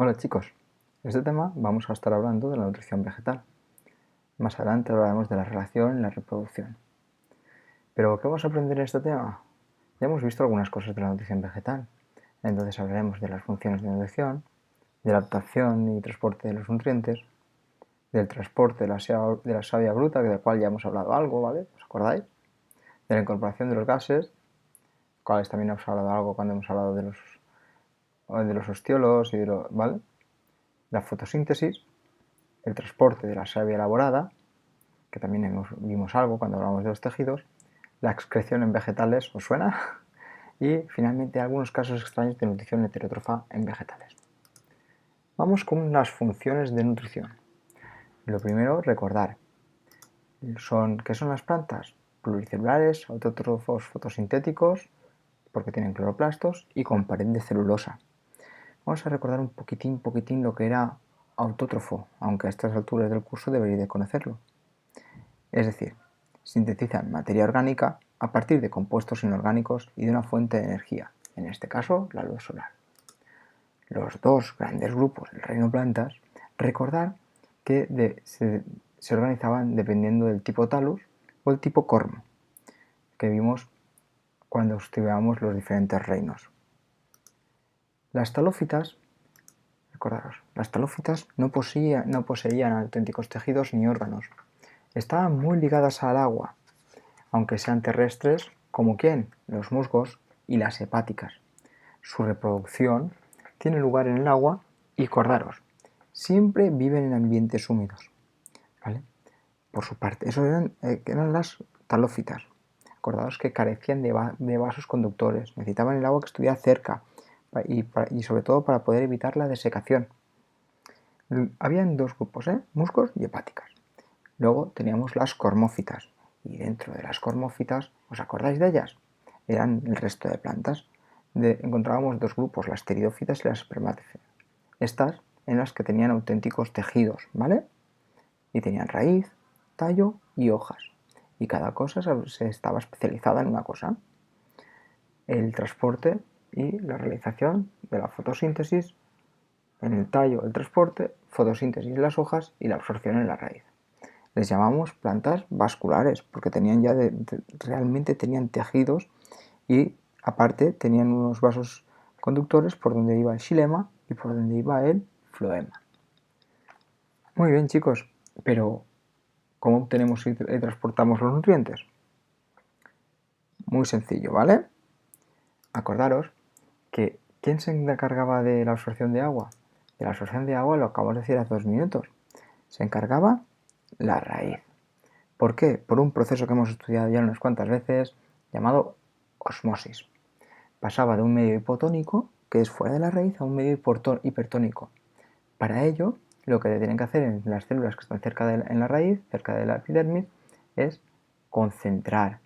Hola chicos, este tema vamos a estar hablando de la nutrición vegetal. Más adelante hablaremos de la relación y la reproducción. ¿Pero qué vamos a aprender en este tema? Ya hemos visto algunas cosas de la nutrición vegetal. Entonces hablaremos de las funciones de nutrición, de la adaptación y transporte de los nutrientes, del transporte de la savia bruta, de la cual ya hemos hablado algo, ¿vale? ¿Os acordáis? De la incorporación de los gases, cuales también hemos hablado algo cuando hemos hablado de los ostiolos y ¿vale? La fotosíntesis, el transporte de la savia elaborada, que también vimos algo cuando hablamos de los tejidos, la excreción en vegetales, ¿os suena? Y finalmente algunos casos extraños de nutrición heterótrofa en vegetales. Vamos con las funciones de nutrición. Lo primero, recordar. ¿Qué son las plantas? Pluricelulares, autótrofos fotosintéticos, porque tienen cloroplastos, y con pared de celulosa. Vamos a recordar un poquitín lo que era autótrofo, aunque a estas alturas del curso deberíais de conocerlo. Es decir, sintetizan materia orgánica a partir de compuestos inorgánicos y de una fuente de energía, en este caso la luz solar. Los dos grandes grupos del reino plantas, recordar que se organizaban dependiendo del tipo talus o el tipo cormo, que vimos cuando estudiábamos los diferentes reinos. Las talófitas, recordaros, las talófitas no poseían auténticos tejidos ni órganos. Estaban muy ligadas al agua, aunque sean terrestres, como ¿quién? Los musgos y las hepáticas. Su reproducción tiene lugar en el agua y acordaros, siempre viven en ambientes húmedos. ¿Vale? Por su parte, eso eran las talófitas. Acordaos que carecían de vasos conductores, necesitaban el agua que estuviera cerca y sobre todo para poder evitar la desecación. Habían dos grupos, musgos y hepáticas. Luego teníamos las cormófitas, y dentro de las cormófitas, ¿os acordáis de ellas? Eran el resto de plantas. Encontrábamos dos grupos, las pteridófitas y las espermátidas. Estas en las que tenían auténticos tejidos, ¿vale? Y tenían raíz, tallo y hojas. Y cada cosa se estaba especializada en una cosa. El transporte y la realización de la fotosíntesis en el tallo, el transporte, fotosíntesis en las hojas y la absorción en la raíz. Les llamamos plantas vasculares porque realmente tenían tejidos y aparte tenían unos vasos conductores por donde iba el xilema y por donde iba el floema. Muy bien chicos, pero ¿cómo obtenemos y transportamos los nutrientes? Muy sencillo, ¿vale? Acordaros que ¿quién se encargaba de la absorción de agua? De la absorción de agua lo acabamos de decir hace 2 minutos. Se encargaba la raíz. ¿Por qué? Por un proceso que hemos estudiado ya unas cuantas veces llamado osmosis. Pasaba de un medio hipotónico, que es fuera de la raíz, a un medio hipertónico. Para ello, lo que tienen que hacer en las células que están en la raíz, cerca de la epidermis, es concentrar.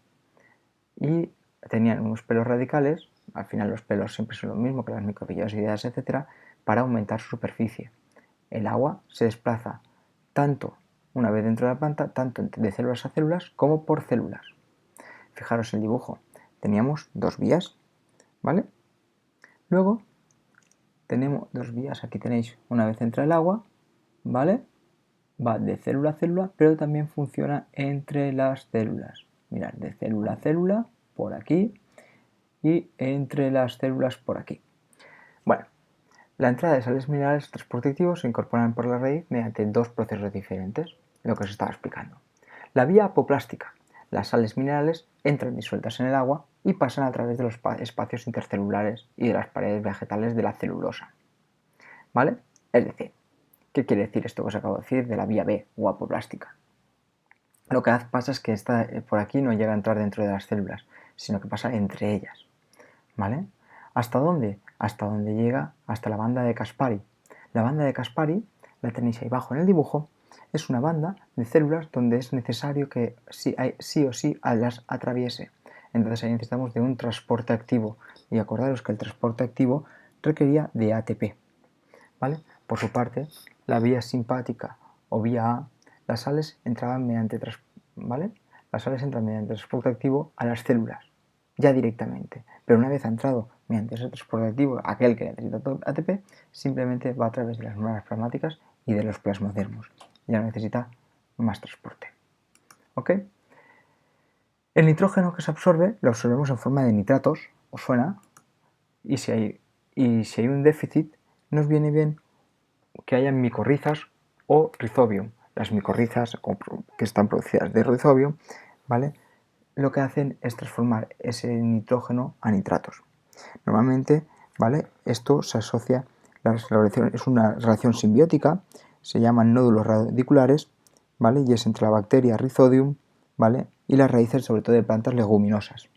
Y tenían unos pelos radicales, al final los pelos siempre son lo mismo que las microvillosideas, etc., para aumentar su superficie. El agua se desplaza tanto una vez dentro de la planta, tanto de células a células como por células. Fijaros el dibujo, teníamos dos vías, ¿vale? Luego tenemos dos vías, aquí tenéis una vez entra el agua, ¿vale? Va de célula a célula, pero también funciona entre las células. Mirad, de célula a célula, por aquí, y entre las células por aquí. Bueno, la entrada de sales minerales y transporte activo se incorporan por la raíz mediante dos procesos diferentes, lo que os estaba explicando. La vía apoplástica. Las sales minerales entran disueltas en el agua y pasan a través de los espacios intercelulares y de las paredes vegetales de la celulosa. ¿Vale? Es decir, ¿qué quiere decir esto que os acabo de decir de la vía B o apoplástica? Lo que pasa es que por aquí no llega a entrar dentro de las células, sino que pasa entre ellas. ¿Vale? ¿Hasta dónde? Hasta donde llega, hasta la banda de Caspari. La banda de Caspari, la tenéis ahí abajo en el dibujo, es una banda de células donde es necesario que sí o sí las atraviese. Entonces ahí necesitamos de un transporte activo. Y acordaros que el transporte activo requería de ATP. ¿Vale? Por su parte, la vía simpática o vía A, las sales entraban ¿vale? Las sales entran mediante transporte activo a las células. ya directamente. Pero una vez ha entrado mediante ese transporte activo, aquel que necesita ATP, simplemente va a través de las membranas plasmáticas y de los plasmadermos. Ya no necesita más transporte. ¿Ok? El nitrógeno que se absorbe lo absorbemos en forma de nitratos, ¿os suena? Y si hay un déficit, nos viene bien que haya micorrizas o rizobio. Las micorrizas que están producidas de rizobio, ¿vale? Lo que hacen es transformar ese nitrógeno a nitratos. Normalmente, ¿vale? Esto se asocia, es una relación simbiótica, se llaman nódulos radiculares, ¿vale? Y es entre la bacteria Rhizodium, ¿vale? Y las raíces, sobre todo de plantas leguminosas.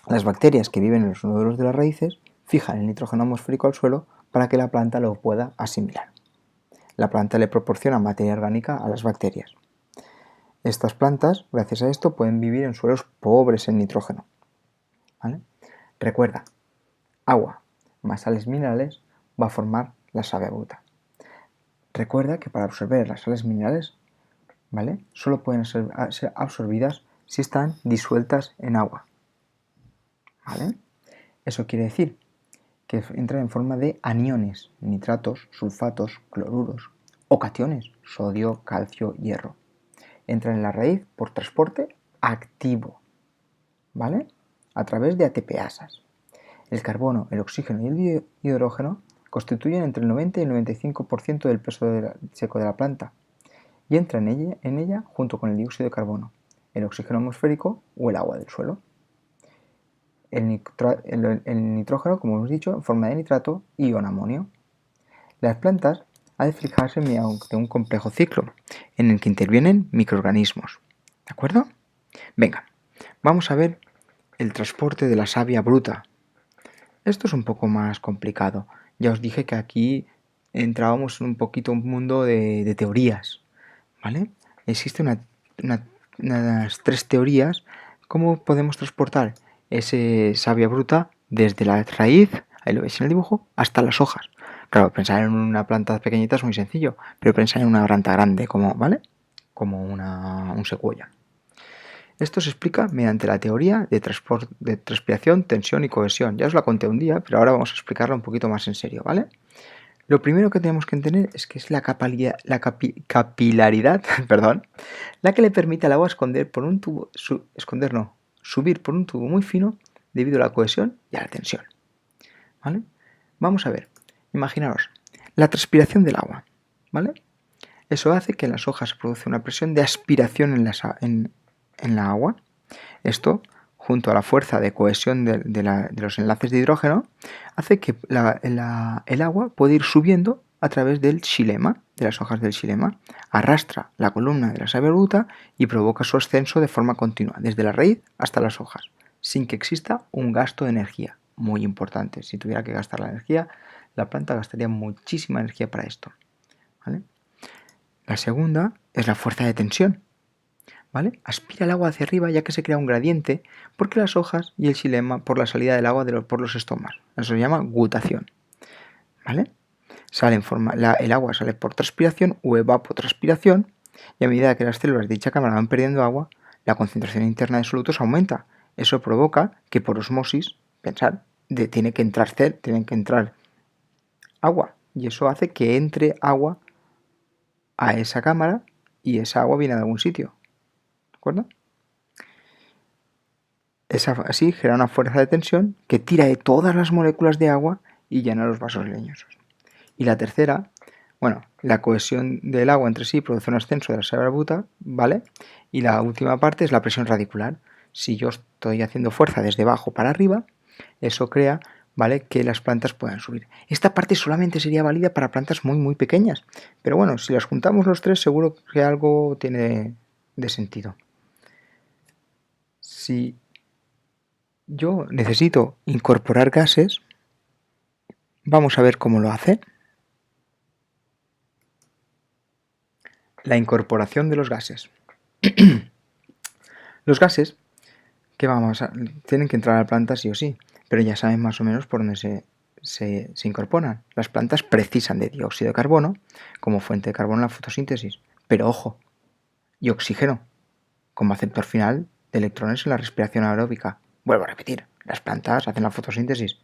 Las bacterias que viven en los nódulos de las raíces fijan el nitrógeno atmosférico al suelo para que la planta lo pueda asimilar. La planta le proporciona materia orgánica a las bacterias. Estas plantas, gracias a esto, pueden vivir en suelos pobres en nitrógeno. ¿Vale? Recuerda, agua más sales minerales va a formar la savia bruta. Recuerda que para absorber las sales minerales, ¿vale?, solo pueden ser absorbidas si están disueltas en agua. ¿Vale? Eso quiere decir que entran en forma de aniones, nitratos, sulfatos, cloruros, o cationes, sodio, calcio, hierro. Entran en la raíz por transporte activo, ¿vale?, a través de ATPasas. El carbono, el oxígeno y el hidrógeno constituyen entre el 90 y el 95% del peso seco de la planta y entran en ella junto con el dióxido de carbono, el oxígeno atmosférico o el agua del suelo. El nitrógeno, como hemos dicho, en forma de nitrato y ion amonio. Las plantas han de fijarse mediante un complejo ciclo en el que intervienen microorganismos. ¿De acuerdo? Venga, vamos a ver el transporte de la savia bruta. Esto es un poco más complicado. Ya os dije que aquí entrábamos en un poquito un mundo de teorías, ¿vale? Existen unas 3 teorías cómo podemos transportar ese savia bruta desde la raíz, ahí lo veis en el dibujo, hasta las hojas. Claro, pensar en una planta pequeñita es muy sencillo, pero pensar en una planta grande, ¿vale? Como un secuoya. Esto se explica mediante la teoría de transpiración, tensión y cohesión. Ya os la conté un día, pero ahora vamos a explicarla un poquito más en serio, ¿vale? Lo primero que tenemos que entender es que es la capilaridad, perdón, la que le permite al agua subir por un tubo muy fino debido a la cohesión y a la tensión. ¿Vale? Vamos a ver, imaginaros, la transpiración del agua, ¿vale? Eso hace que en las hojas se produce una presión de aspiración en la agua. Esto, junto a la fuerza de cohesión de los enlaces de hidrógeno, hace que el agua pueda ir subiendo a través del xilema, de las hojas del xilema, arrastra la columna de la savia bruta y provoca su ascenso de forma continua, desde la raíz hasta las hojas, sin que exista un gasto de energía. Muy importante, si tuviera que gastar la energía, la planta gastaría muchísima energía para esto. ¿Vale? La segunda es la fuerza de tensión. ¿Vale? Aspira el agua hacia arriba ya que se crea un gradiente porque las hojas y el xilema por la salida del agua por los estomas. Eso se llama gutación. ¿Vale? El agua sale por transpiración o evapotranspiración y a medida que las células de dicha cámara van perdiendo agua, la concentración interna de solutos aumenta. Eso provoca que por osmosis, tiene que entrar agua y eso hace que entre agua a esa cámara y esa agua viene de algún sitio. ¿De acuerdo? Así genera una fuerza de tensión que tira de todas las moléculas de agua y llena los vasos leñosos. Y la tercera, la cohesión del agua entre sí produce un ascenso de la savia bruta, ¿vale? Y la última parte es la presión radicular. Si yo estoy haciendo fuerza desde abajo para arriba, eso crea, ¿vale?, que las plantas puedan subir. Esta parte solamente sería válida para plantas muy muy pequeñas, pero bueno, si las juntamos los tres seguro que algo tiene de sentido. Si yo necesito incorporar gases, vamos a ver cómo lo hace. La incorporación de los gases. Los gases tienen que entrar a la planta sí o sí, pero ya saben más o menos por dónde se incorporan. Las plantas precisan de dióxido de carbono como fuente de carbono en la fotosíntesis, pero ojo, y oxígeno como aceptor final de electrones en la respiración aeróbica. Vuelvo a repetir, las plantas hacen la fotosíntesis,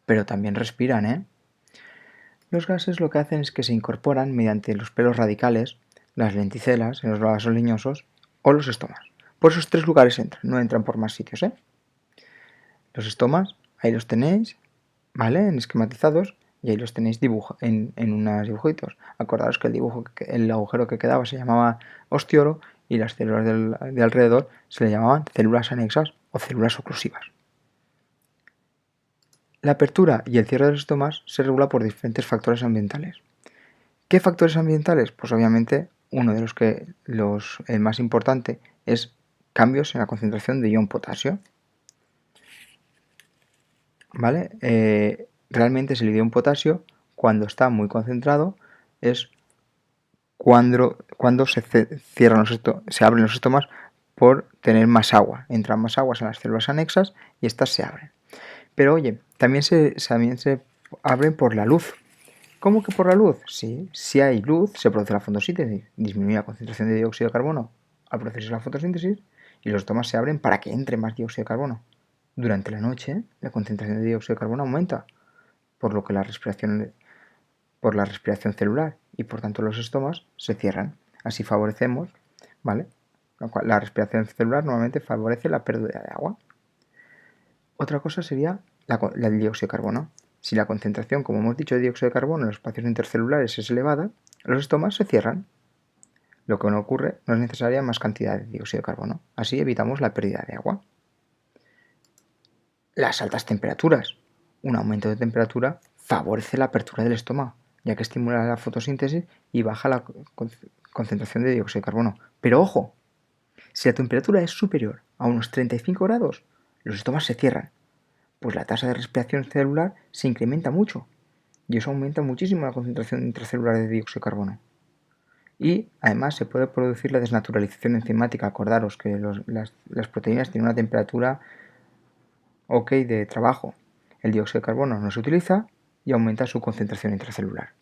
pero también respiran, ¿eh? Los gases lo que hacen es que se incorporan mediante los pelos radicales, las lenticelas, los vasos leñosos o los estomas. Por esos 3 lugares entran, no entran por más sitios, ¿eh? Los estomas, ahí los tenéis, ¿vale? En esquematizados, y ahí los tenéis en unos dibujitos. Acordaros que el agujero que quedaba se llamaba ostiolo y las células de alrededor se le llamaban células anexas o células oclusivas. La apertura y el cierre de los estomas se regula por diferentes factores ambientales. ¿Qué factores ambientales? Pues obviamente uno de el más importante es cambios en la concentración de ion potasio. ¿Vale? Realmente es el ion potasio cuando está muy concentrado, es cuando se abren los estomas por tener más agua. Entran más aguas en las células anexas y estas se abren. Pero oye, también se abren por la luz. ¿Cómo que por la luz? Sí, si hay luz se produce la fotosíntesis, disminuye la concentración de dióxido de carbono al procesar la fotosíntesis y los estomas se abren para que entre más dióxido de carbono. Durante la noche la concentración de dióxido de carbono aumenta, por lo que por la respiración celular y por tanto los estomas se cierran. Así favorecemos, ¿vale? La respiración celular normalmente favorece la pérdida de agua. Otra cosa sería el dióxido de carbono. Si la concentración, como hemos dicho, de dióxido de carbono en los espacios intercelulares es elevada, los estomas se cierran. Lo que no ocurre, no es necesaria más cantidad de dióxido de carbono. Así evitamos la pérdida de agua. Las altas temperaturas. Un aumento de temperatura favorece la apertura del estómago, ya que estimula la fotosíntesis y baja la concentración de dióxido de carbono. Pero ojo, si la temperatura es superior a unos 35 grados, los estomas se cierran, pues la tasa de respiración celular se incrementa mucho y eso aumenta muchísimo la concentración intracelular de dióxido de carbono. Y además se puede producir la desnaturalización enzimática. Acordaros que las proteínas tienen una temperatura de trabajo. El dióxido de carbono no se utiliza y aumenta su concentración intracelular.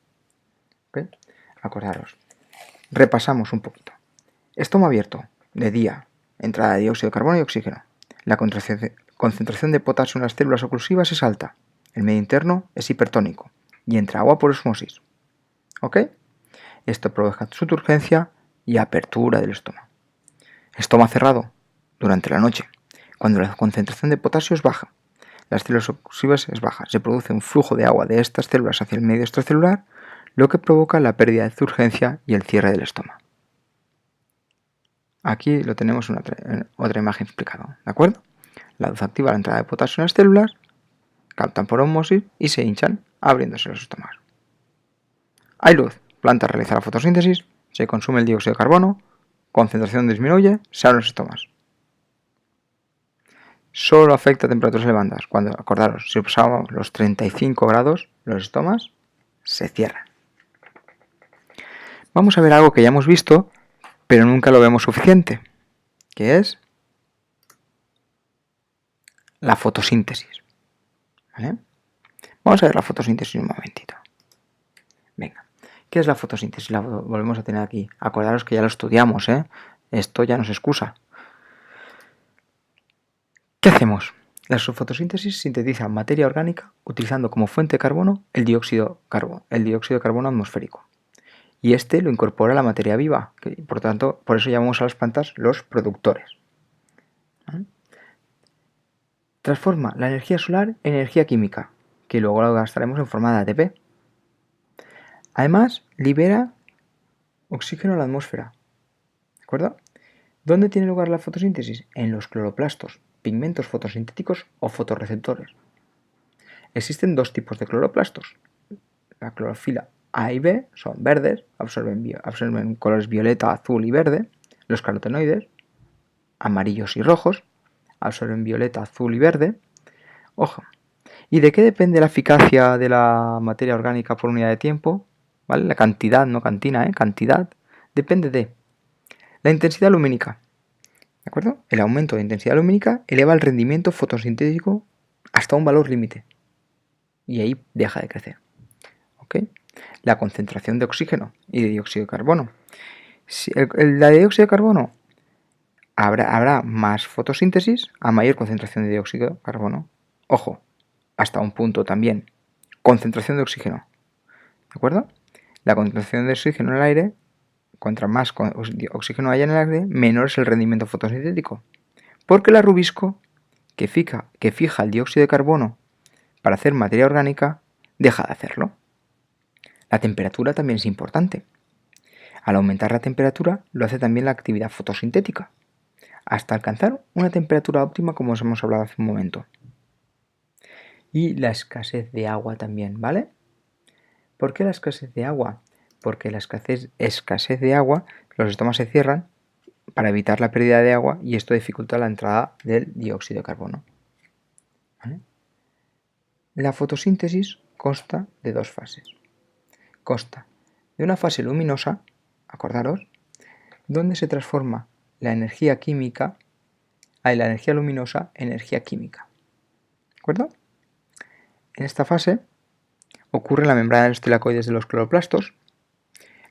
¿Okay? Acordaros. Repasamos un poquito. Estómago abierto, de día, entrada de dióxido de carbono y oxígeno. La concentración de potasio en las células oclusivas es alta. El medio interno es hipertónico y entra agua por osmosis. ¿Ok? Esto provoca su turgencia y apertura del estómago. Estómago cerrado durante la noche, cuando la concentración de potasio es baja. Las células oclusivas es baja. Se produce un flujo de agua de estas células hacia el medio extracelular, lo que provoca la pérdida de turgencia y el cierre del estómago. Aquí lo tenemos en otra imagen explicado, ¿de acuerdo? La luz activa la entrada de potasio en las células, captan por osmosis y se hinchan, abriéndose los estómagos. Hay luz, planta realiza la fotosíntesis, se consume el dióxido de carbono, concentración disminuye, se abren los estómagos. Solo afecta a temperaturas elevadas. Cuando, acordaros, si pasamos los 35 grados, los estómagos se cierran. Vamos a ver algo que ya hemos visto, pero nunca lo vemos suficiente, que es la fotosíntesis. ¿Vale? Vamos a ver la fotosíntesis un momentito. Venga, ¿qué es la fotosíntesis? La volvemos a tener aquí. Acordaros que ya lo estudiamos, ¿eh? Esto ya nos excusa. ¿Qué hacemos? La fotosíntesis sintetiza materia orgánica utilizando como fuente de carbono el dióxido de carbono atmosférico. Y este lo incorpora a la materia viva, que, por tanto, por eso llamamos a las plantas los productores. ¿Vale? Transforma la energía solar en energía química, que luego la gastaremos en forma de ATP. Además, libera oxígeno a la atmósfera. ¿De acuerdo? ¿Dónde tiene lugar la fotosíntesis? En los cloroplastos, pigmentos fotosintéticos o fotorreceptores. Existen dos tipos de cloroplastos. La clorofila A y B son verdes, absorben colores violeta, azul y verde. Los carotenoides, amarillos y rojos, absorben violeta, azul y verde. Ojo. ¿Y de qué depende la eficacia de la materia orgánica por unidad de tiempo? ¿Vale? La cantidad, no cantina, cantidad. Depende de la intensidad lumínica. ¿De acuerdo? El aumento de intensidad lumínica eleva el rendimiento fotosintético hasta un valor límite. Y ahí deja de crecer. ¿Ok? La concentración de oxígeno y de dióxido de carbono. La de dióxido de carbono habrá más fotosíntesis a mayor concentración de dióxido de carbono. Ojo, hasta un punto también. Concentración de oxígeno. ¿De acuerdo? La concentración de oxígeno en el aire, cuanto más oxígeno haya en el aire, menor es el rendimiento fotosintético. Porque la rubisco, que fija el dióxido de carbono para hacer materia orgánica, deja de hacerlo. La temperatura también es importante. Al aumentar la temperatura, lo hace también la actividad fotosintética, hasta alcanzar una temperatura óptima como os hemos hablado hace un momento. Y la escasez de agua también, ¿vale? ¿Por qué la escasez de agua? Porque la escasez de agua, los sistemas se cierran para evitar la pérdida de agua y esto dificulta la entrada del dióxido de carbono. ¿Vale? La fotosíntesis consta de dos fases. Consta de una fase luminosa, acordaros, donde se transforma la energía luminosa en energía química. ¿De acuerdo? En esta fase ocurre en la membrana de los tilacoides de los cloroplastos.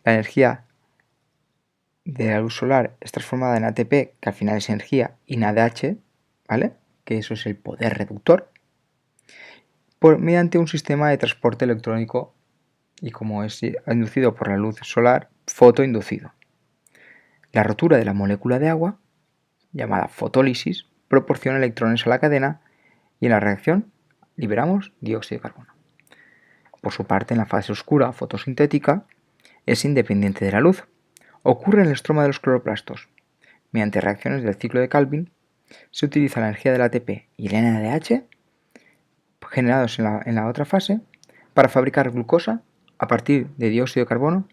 La energía de la luz solar es transformada en ATP, que al final es energía, y en ADH, ¿vale? Que eso es el poder reductor, mediante un sistema de transporte electrónico y como es inducido por la luz solar, fotoinducido. La rotura de la molécula de agua, llamada fotólisis, proporciona electrones a la cadena y en la reacción liberamos dióxido de carbono. Por su parte, en la fase oscura fotosintética es independiente de la luz. Ocurre en el estroma de los cloroplastos. Mediante reacciones del ciclo de Calvin se utiliza la energía del ATP y el NADH generados en la otra fase para fabricar glucosa a partir de dióxido de carbono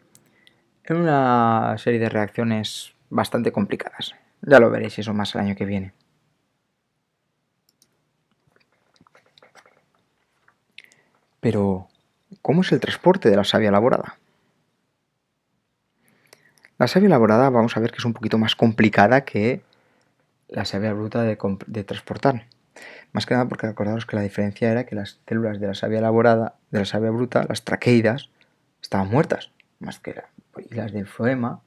en una serie de reacciones bastante complicadas. Ya lo veréis eso más el año que viene. Pero, ¿cómo es el transporte de la savia elaborada? La savia elaborada vamos a ver que es un poquito más complicada que la savia bruta de transportar. Más que nada porque acordaros que la diferencia era que las células de la savia elaborada, de la savia bruta, las traqueidas, estaban muertas, y las del floema,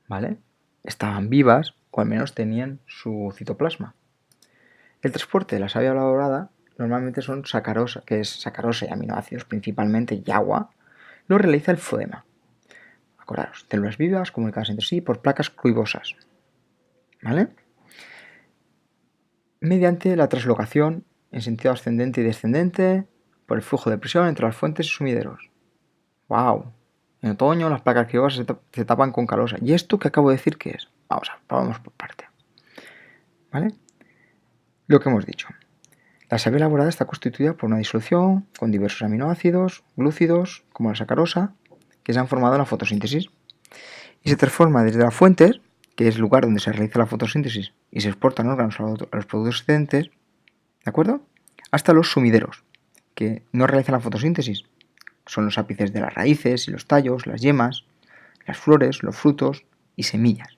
¿vale? Estaban vivas o al menos tenían su citoplasma. El transporte de la savia elaborada normalmente son sacarosa, que es sacarosa y aminoácidos principalmente y agua, lo realiza el floema. Acordaros, células vivas comunicadas entre sí por placas cluibosas, ¿vale? Mediante la translocación en sentido ascendente y descendente por el flujo de presión entre las fuentes y sumideros. ¡Wow! En otoño las placas cluibosas se tapan con calosa. ¿Y esto que acabo de decir qué es? Vamos por parte. ¿Vale? Lo que hemos dicho. La savia elaborada está constituida por una disolución con diversos aminoácidos, glúcidos, como la sacarosa, que se han formado en la fotosíntesis. Y se transforma desde las fuentes, que es el lugar donde se realiza la fotosíntesis y se exportan órganos a los productos excedentes, ¿de acuerdo? Hasta los sumideros, que no realizan la fotosíntesis. Son los ápices de las raíces y los tallos, las yemas, las flores, los frutos y semillas.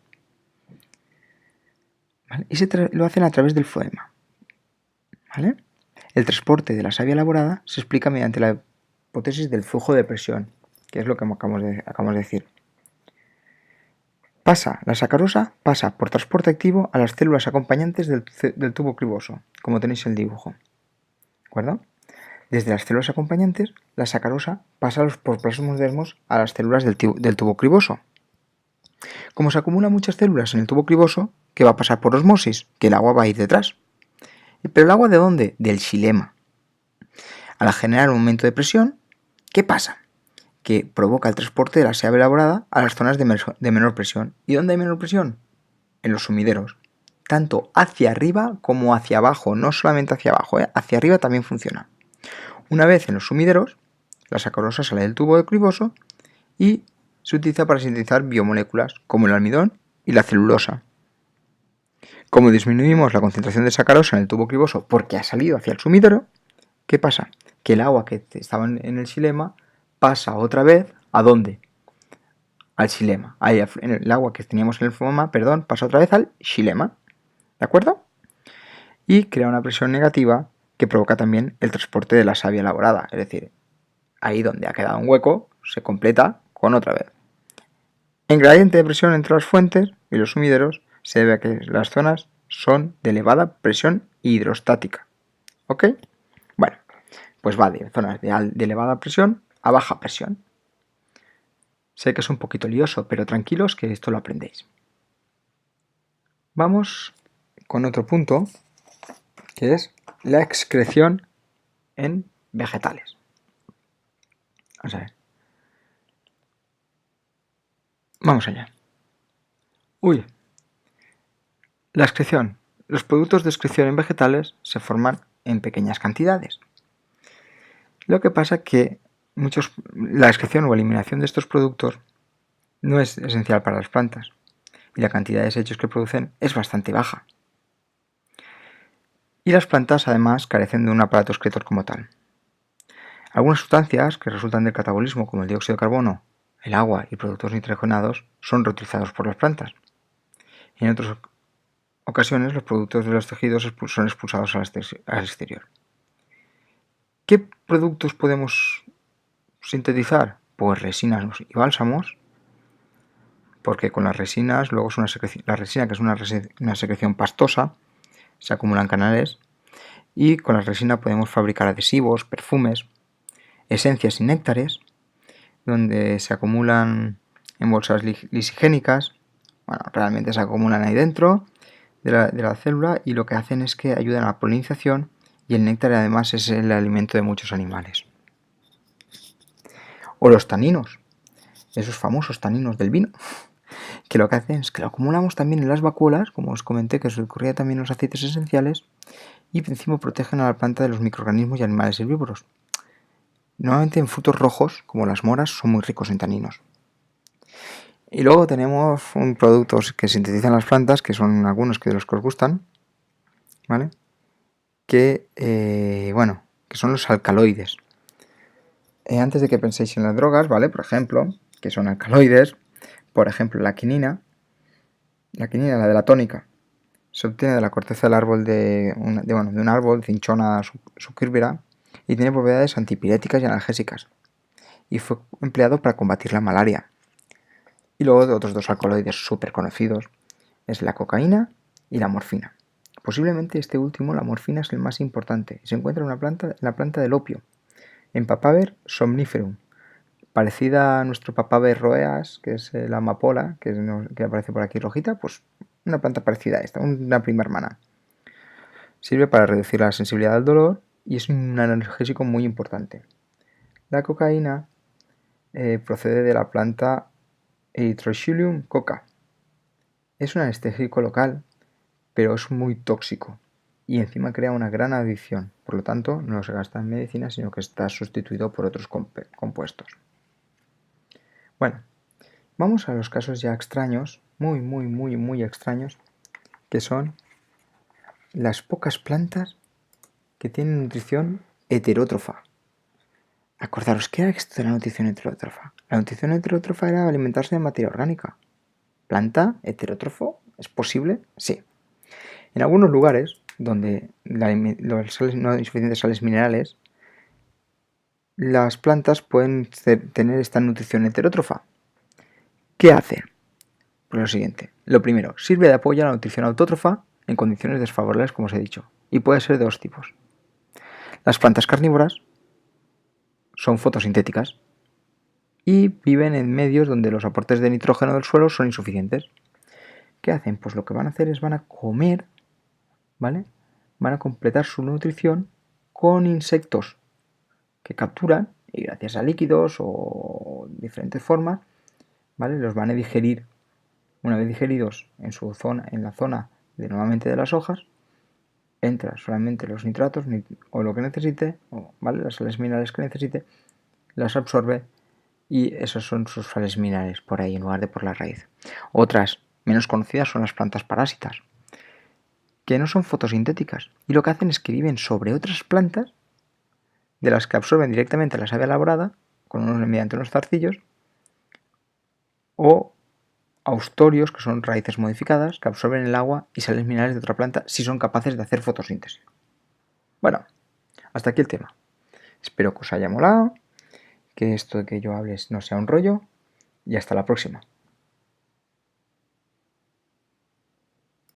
¿Vale? Y lo hacen a través del floema. ¿Vale? El transporte de la savia elaborada se explica mediante la hipótesis del flujo de presión, que es lo que acabamos de decir. La sacarosa pasa por transporte activo a las células acompañantes del tubo criboso, como tenéis en el dibujo. ¿De acuerdo? Desde las células acompañantes, la sacarosa pasa por plasmosdermos a las células del tubo criboso. Como se acumulan muchas células en el tubo criboso, ¿qué va a pasar por osmosis? Que el agua va a ir detrás. ¿Pero el agua de dónde? Del xilema. Al generar un aumento de presión, ¿qué pasa? Que provoca el transporte de la savia elaborada a las zonas de menor presión. ¿Y dónde hay menor presión? En los sumideros. Tanto hacia arriba como hacia abajo, no solamente hacia abajo, hacia arriba también funciona. Una vez en los sumideros, la sacarosa sale del tubo criboso y se utiliza para sintetizar biomoléculas como el almidón y la celulosa. Como disminuimos la concentración de sacarosa en el tubo criboso porque ha salido hacia el sumidero, ¿qué pasa? Que el agua que estaba en el xilema pasa otra vez, ¿a dónde? Al xilema. El agua que teníamos en el floema, pasa otra vez al xilema. ¿De acuerdo? Y crea una presión negativa que provoca también el transporte de la savia elaborada. Es decir, ahí donde ha quedado un hueco, se completa con otra vez. En gradiente de presión entre las fuentes y los sumideros se debe a que las zonas son de elevada presión hidrostática. ¿Ok? Bueno, pues va de zonas de elevada presión a baja presión. Sé que es un poquito lioso, pero tranquilos que esto lo aprendéis. Vamos con otro punto, que es la excreción en vegetales. Vamos a ver. Vamos allá. Uy. La excreción. Los productos de excreción en vegetales se forman en pequeñas cantidades. Lo que pasa que la excreción o eliminación de estos productos no es esencial para las plantas y la cantidad de desechos que producen es bastante baja. Y las plantas además carecen de un aparato excretor como tal. Algunas sustancias que resultan del catabolismo, como el dióxido de carbono, el agua y productos nitrogenados, son reutilizados por las plantas. En otras ocasiones los productos de los tejidos son expulsados al exterior. ¿Qué productos podemos sintetizar? Pues resinas y bálsamos, porque con las resinas, luego es la resina, que es una secreción pastosa, se acumulan canales, y con la resina podemos fabricar adhesivos, perfumes, esencias y néctares, donde se acumulan en bolsas lisigénicas. Bueno, realmente se acumulan ahí dentro de la célula y lo que hacen es que ayudan a la polinización, y el néctar además es el alimento de muchos animales. O los taninos, esos famosos taninos del vino, que lo que hacen es que lo acumulamos también en las vacuolas, como os comenté que se ocurría también en los aceites esenciales, y encima protegen a la planta de los microorganismos y animales herbívoros. Normalmente en frutos rojos, como las moras, son muy ricos en taninos. Y luego tenemos productos que sintetizan las plantas, que son algunos de los que os gustan, ¿vale? Que son los alcaloides. Antes de que penséis en las drogas, ¿vale? Por ejemplo, que son alcaloides, por ejemplo, la quinina, la de la tónica, se obtiene de la corteza del árbol de un árbol, Cinchona sucurbera, y tiene propiedades antipiréticas y analgésicas. Y fue empleado para combatir la malaria. Y luego de otros dos alcaloides súper conocidos es la cocaína y la morfina. Posiblemente este último, la morfina, es el más importante. Se encuentra en la planta del opio, en Papaver somniferum, parecida a nuestro Papaver rhoeas, que es la amapola, que aparece por aquí rojita, pues una planta parecida a esta, una prima hermana. Sirve para reducir la sensibilidad al dolor y es un analgésico muy importante. La cocaína procede de la planta Erythrochylium coca. Es un anestésico local, pero es muy tóxico y encima crea una gran adicción. Por lo tanto, no se gasta en medicina, sino que está sustituido por otros compuestos. Bueno, vamos a los casos ya extraños, muy extraños, que son las pocas plantas que tienen nutrición heterótrofa. Acordaros, ¿qué era esto de la nutrición heterótrofa? La nutrición heterótrofa era alimentarse de materia orgánica. ¿Planta heterótrofo? ¿Es posible? Sí. En algunos lugares donde no hay suficientes sales minerales, las plantas pueden tener esta nutrición heterótrofa. ¿Qué hace? Pues lo siguiente. Lo primero, sirve de apoyo a la nutrición autótrofa en condiciones desfavorables, como os he dicho, y puede ser de dos tipos. Las plantas carnívoras son fotosintéticas y viven en medios donde los aportes de nitrógeno del suelo son insuficientes. ¿Qué hacen? Pues lo que van a hacer es van a comer, ¿vale? Van a completar su nutrición con insectos que capturan y gracias a líquidos o diferentes formas, ¿vale? Los van a digerir. Una vez digeridos en la zona normalmente de las hojas, entra solamente los nitratos o lo que necesite, ¿vale? Las sales minerales que necesite, las absorbe y esos son sus sales minerales por ahí en lugar de por la raíz. Otras menos conocidas son las plantas parásitas, que no son fotosintéticas y lo que hacen es que viven sobre otras plantas de las que absorben directamente la savia elaborada mediante unos zarcillos, o austorios, que son raíces modificadas, que absorben el agua y sales minerales de otra planta si son capaces de hacer fotosíntesis. Bueno, hasta aquí el tema. Espero que os haya molado, que esto de que yo hable no sea un rollo, y hasta la próxima.